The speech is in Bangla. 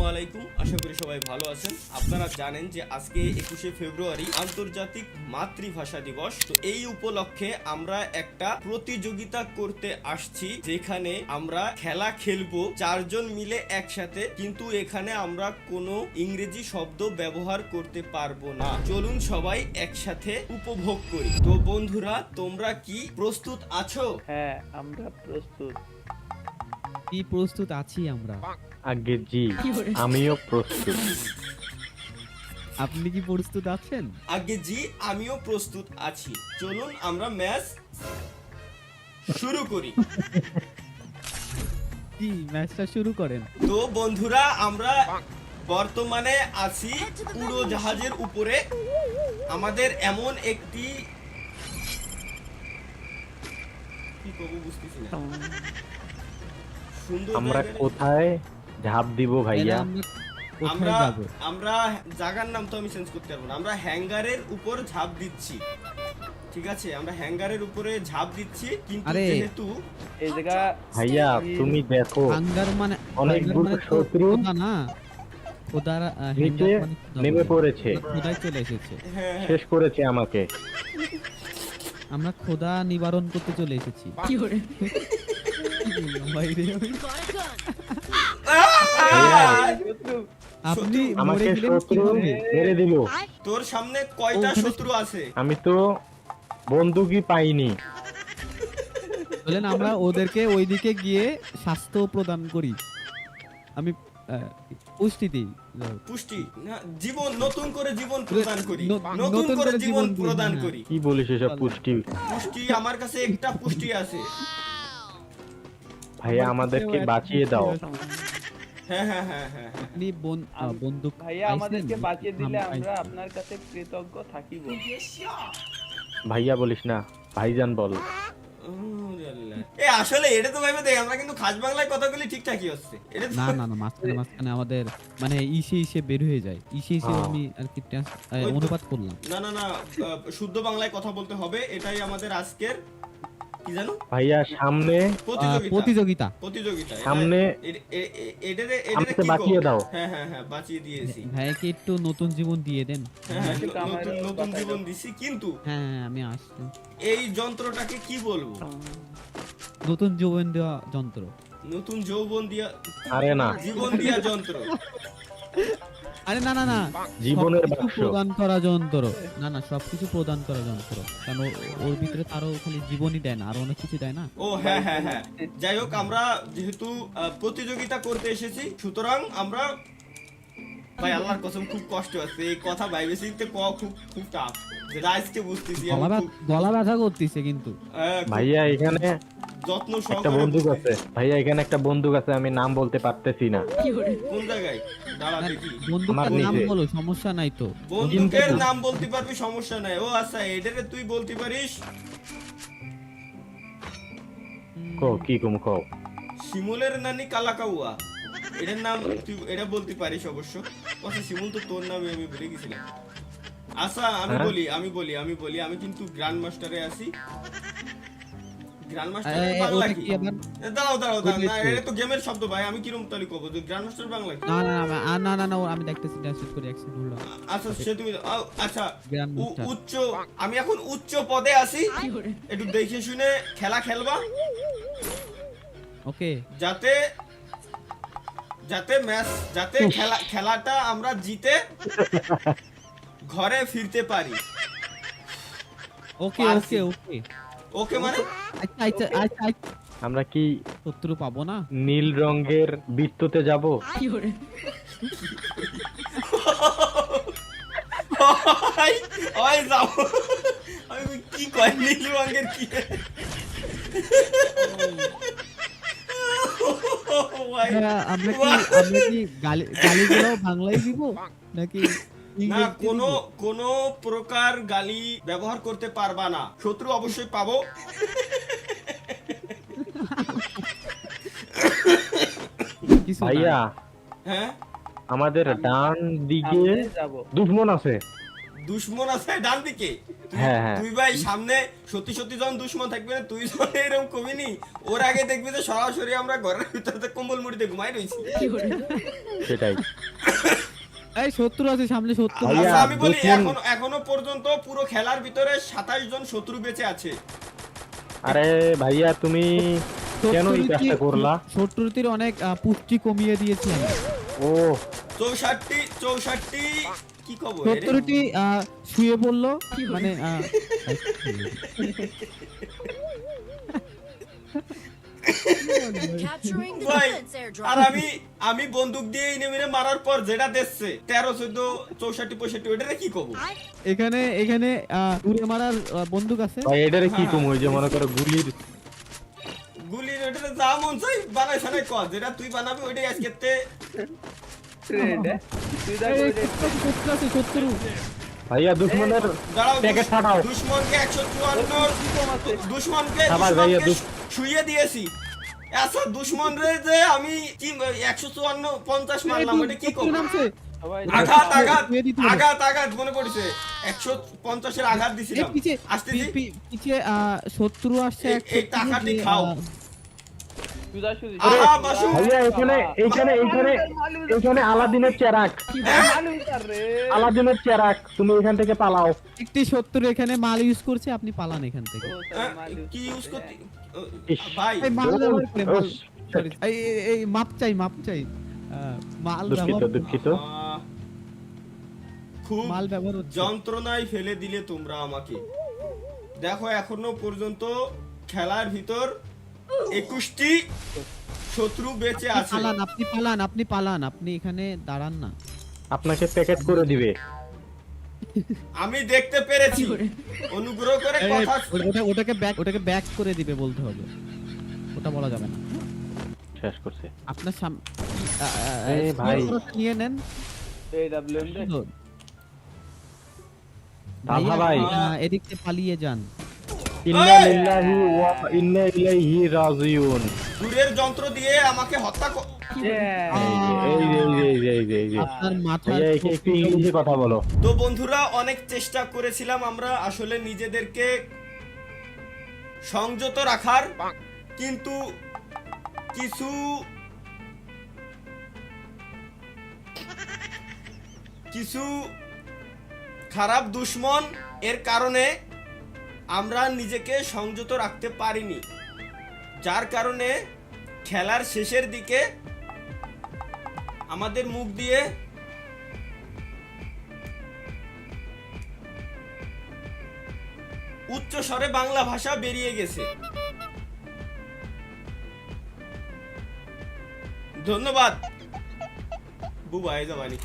আসসালামু আলাইকুম, আশা করি সবাই ভালো আছেন। আপনারা জানেন যে আজকে 21শে ফেব্রুয়ারি আন্তর্জাতিক মাতৃভাষা দিবস। তো এই উপলক্ষে আমরা একটা প্রতিযোগিতা করতে আসছি, যেখানে আমরা খেলা খেলবো চারজন মিলে একসাথে, কিন্তু এখানে আমরা কোনো ইংরেজি শব্দ ব্যবহার করতে পারবো না। চলুন সবাই একসাথে উপভোগ করি। তো বন্ধুরা, তোমরা কি প্রস্তুত আছো? হ্যাঁ, আমরা প্রস্তুত। কি প্রস্তুত আছি আমরা। আগে জি, আমিও প্রস্তুত। আপনি কি প্রস্তুত আছেন? আগে জি, আমিও প্রস্তুত আছি। চলুন আমরা ম্যাচ শুরু করি। কি ম্যাচটা শুরু করেন। তো বন্ধুরা, আমরা বর্তমানে আছি উড়োজাহাজের উপরে। আমাদের এমন একটি কি করবো বুঝতেছি না। সুন্দর আমরা জায়গায়- কোথায় ঝাঁপ দিব ভাইয়া? আমরা কোথায় যাব? আমরা জায়গার নাম তো আমি চেঞ্জ করতে পারবো না। আমরা হ্যাঙ্গারের উপর ঝাঁপ দিচ্ছি, ঠিক আছে? আমরা হ্যাঙ্গারের উপরে ঝাঁপ দিচ্ছি, কিন্তু আরে, যেহেতু এই জায়গা ভাইয়া তুমি দেখো, হাঙ্গার মানে অনেকগুলো হাঙ্গার মানে তো শত্রু খোদা না। খোদার নিচে হ্যাঙ্গার মানে খোদা নেমে বলে। পড়েছে, খোদাই চলে এসেছে। হ্যাঁ হ্যাঁ, শেষ করেছে আমাকে। আমরা খোদা নিবারণ করতে চলে এসেছি। বাইরে ভাইয়া আপনি আমাকে মরে গেলেন শত্রু কিভাবে? মেরে দিল। তোর সামনে কয়টা ওখানে- শত্রু আছে? আমি তো বন্দুকই পাইনি। বলেন আমরা ওদেরকে ওইদিকে গিয়ে স্বাস্থ্য প্রদান করি। আমি পুষ্টি দিই। পুষ্টি না, জীবন নতুন করে জীবন প্রদান করি। ন- নতুন করে জীবন দিই, প্রদান হ্যাঁ। করি। কি বলিস এসব পুষ্টি? পুষ্টি আমার কাছে একটা পুষ্টি আছে। ভাইয়া আমাদেরকে বাঁচিয়ে দাও। হ্যাঁ হ্যাঁ হ্যাঁ হ্যাঁ হ্যাঁ। আপনি বন্দুক ভাইয়া পাইছেন? আমাদেরকে বাঁচিয়ে দিলে আমি আমরা পাইছি। আপনার কাছে কৃতজ্ঞ থাকিব। ভাইয়া বলিস না, ভাইজান বল। ওরে আল্লাহ। এ আসলে এটা তো ভাইবে দেখ, আমরা কিন্তু খাস বাংলায় কথাগুলি ঠিকঠাকই হচ্ছে। এটা তো- না না না, মাঝখানে আমাদের মানে ইসে বের হয়ে যায়। ইসে হ্যাঁ। আমি আর কি ওই তো- অনুবাদ করলাম। না না না, শুদ্ধ বাংলায় কথা বলতে হবে। এটাই আমাদের আজকের কি জানো ভাইয়া সামনে প্রতিযোগিতা। প্রতিযোগিতা সামনে আমাকে বাঁচিয়ে দাও। হ্যাঁ হ্যাঁ হ্যাঁ, বাঁচিয়ে দিয়েছি। ভাইকে একটু নতুন জীবন দিয়ে দেন। হ্যাঁ হ্যাঁ, কিন্তু আমার নতুন নতুন বাঁচাই জীবন দাও। দিছি, কিন্তু হ্যাঁ হ্যাঁ, আমি আসছি। এই যন্ত্রটাকে কি বলবো? নতুন জীবন দেওয়া যন্ত্র। নতুন যৌবন দিয়া, আরে না, জীবন দিয়া যন্ত্র। আরে না না না, জীবনের সবকিছু বাক্স। প্রদান করা যন্ত্র। না না, সবকিছু প্রদান করা যন্ত্র। কারণ ওর ভিতরে তারও খালি জীবনই দেয় না, আরো অনেক কিছু দেয় না। ও হ্যাঁ হ্যাঁ হ্যাঁ, যাই হোক, আমরা যেহেতু প্রতিযোগিতা করতে এসেছি, সুতরাং আমরা, ভাই আল্লাহর কসম খুব কষ্ট আছে এই কথা ভাইবে চিনতে, খুব খুব টাফ, যেটা আজকে বুঝতেছি আমি। গলা ব্যথা করতেছে কিন্তু। খুব ভাইয়া এখানে যত্ন একটা সহকারে বন্দুক বুঝতেছি। আছে। ভাইয়া এখানে একটা বন্দুক আছে, আমি নাম বলতে পারতেছি না। কোন জায়গায়? দাঁড়া দেখি। বন্দুকের আমার নাম নিচে। বলো, সমস্যা নাই তো। বন্দুকের নাম বলতে পারবি, সমস্যা নাই। ও আচ্ছা, এটারে তুই বলতে পারিস কো কি কুম কো। শিমুলের নানি কালাকাউয়া। এটার নাম তুই এটা বলতে পারিস অবশ্য। আচ্ছা, শিমুল তো তোর নামে আমি ভুলে গেছিলাম। আচ্ছা আমি হ্যাঁ? বলি, আমি কিন্তু গ্র্যান্ড মাস্টারে আছি। গ্র্যান্ড মাস্টার এ, বাংলা ওটা কি? কি আবার? দাঁড়াও না, ওইটাই তো। এটা তো গেমের শব্দ ভাই, আমি কিরম তালি কব? গ্র্যান্ড মাস্টার বাংলা কি? না না না না না না, আমি দেখতেছি, ডাউনলোড করে অ্যাক্সেস করলাম। আচ্ছা সে তুমি আচ্ছা, গ্র্যান্ড মাস্টার। উচ্চ, আমি এখন উচ্চ পদে আছি। একটু দেখে শুনে খেলা খেলবা, ওকে। যাতে যাতে খেলাটা আমরা জিতে ঘরে ফিরতে পারি। ওকে পারছি। ওকে ওকে ওকে মানে আচ্ছা আচ্ছা আচ্ছা আচ্ছা। আমরা কি শত্রু পাবো না। নীল রঙের বৃত্ততে যাব? ওই ওই যাও, আমি কি কই নীল রঙের কি? ওই, আমরা কি গালিগুলো বাংলায় দিব নাকি না, ইংরেজিতে দিব? কোনো প্রকার গালি ব্যবহার করতে পারবা না। শত্রু অবশ্যই পাবো। কিছু না। ভাইয়া হ্যাঁ, আমাদের ডান দিকে সামনে যাব। দুশ্মন আছে। দুশ্মন আছে ডান দিকে। হ্যাঁ, হ্যাঁ। তুই ভাই সামনে সত্যি সত্যি যখন দুশ্মন থাকবে না, তুই যখন এরকম কবিনি, ওর আগে দেখবি যে সরাসরি আমরা ঘরের ভিতরে কম্বল মুড়িতে ঘুমাই রয়েছি। সেটাই। এই শত্রু আছে সামনে, শত্রু। ভাইয়া, আচ্ছা আমি বলি দুশ্মন- এখনো পর্যন্ত পুরো খেলার ভিতরে 27 জন শত্রু বেঁচে আছে। আরে ভাইয়া তুমি কেন এই কাজটা করলা? শত্রুতির অনেক পুষ্টি কমিয়ে দিয়েছি আমি। ও 64 কি খবর? শত্রুটি শুয়ে পড়লো, মানে Capturing the ভাই, defense airdrop. আর আমি বন্দুক দিয়ে ইনে মিনে মারার পর যেটা দেখছে 13 14 64 65 ওইটারে কি কব? এখানে এখানে দূরে মারার বন্দুক আছে। ভাই এটারে কি হ্যাঁ। কম ওই যে মনে করো গুলির গুলির ওইটারে যা মন চাই বানাই সানাই কর, যেটা তুই বানাবি ওইটাই আজকেতে। ট্রেড তুই দেখ এই, ওই যে শত্রু আছে, শত্রু। ভাইয়া দুশ্মনের দাঁড়াও, প্যাকেট ফাটাও। দুশমনকে 154 দুশমনকে আবার ভাইয়া, শুইয়ে দিয়েছি। আচ্ছা দুশমন রে যে আমি কি 154 50 মারলাম, ওটা কি শত্রু করব? নামছে। সবাই আঘাত মনে পড়ছে, 150 এর আঘাত এই দিছিলাম। পিছে আসতেছি, পিছে শত্রু আসছে এই- এই টাকাটি খাও। সুদা সুদি আহা, বাসু। ভাইয়া এখানে আলাদিনের চেরাক, আলাদিনের চেরাক, তুমি এখান থেকে পালাও। একটি শত্রু এখানে মাল ইউজ করছে, আপনি পালান এখান থেকে। কি ইউজ করতে ইস। ভাই? এই মাল ব্যবহার করে, মাল, ওস, sorry, এই মাপ চাই, মাপ চাই। মাল ব্যবহার, দুঃখিত খুব মাল ব্যবহার হচ্ছে। যন্ত্রণায় ফেলে দিলে তোমরা আমাকে। দেখো এখনো পর্যন্ত খেলার ভিতর 21টি শত্রু বেঁচে আছে। পালান, আপনি পালান, আপনি পালান, আপনি এখানে দাঁড়ান না। আপনাকে প্যাকেট করে দিবে। আমি দেখতে পেরেছি, অনুগ্রহ করে এই, কথা ওটাকে ব্যাক করে দিবে বলতে হবে, ওটা বলা যাবে না। শেষ করছে। আপনার এই ভাই। নিয়ে নেন। এই ডাব্লিউএম দে সুন্দর। তালহা ভাই, এদিক থেকে পালিয়ে যান। ইন্না লিল্লাহি ওয়া ইন্না ইলাইহি রাজিউন। দূরের যন্ত্র দিয়ে আমাকে হত্যা এই আপনার মাথা ভাইয়া একটু ইংলিশে কথা বলো। তো বন্ধুরা, অনেক চেষ্টা করেছিলাম আমরা আসলে নিজেদেরকে সংযত রাখার, কিন্তু কিছু খারাপ দুশ্মন এর কারণে আমরা নিজেকে সংযত রাখতে পারিনি, যার কারণে খেলার শেষের দিকে আমাদের মুখ দিয়ে উচ্চ স্বরে বাংলা ভাষা বেরিয়ে গেছে। ধন্যবাদ বুবাই জবানি।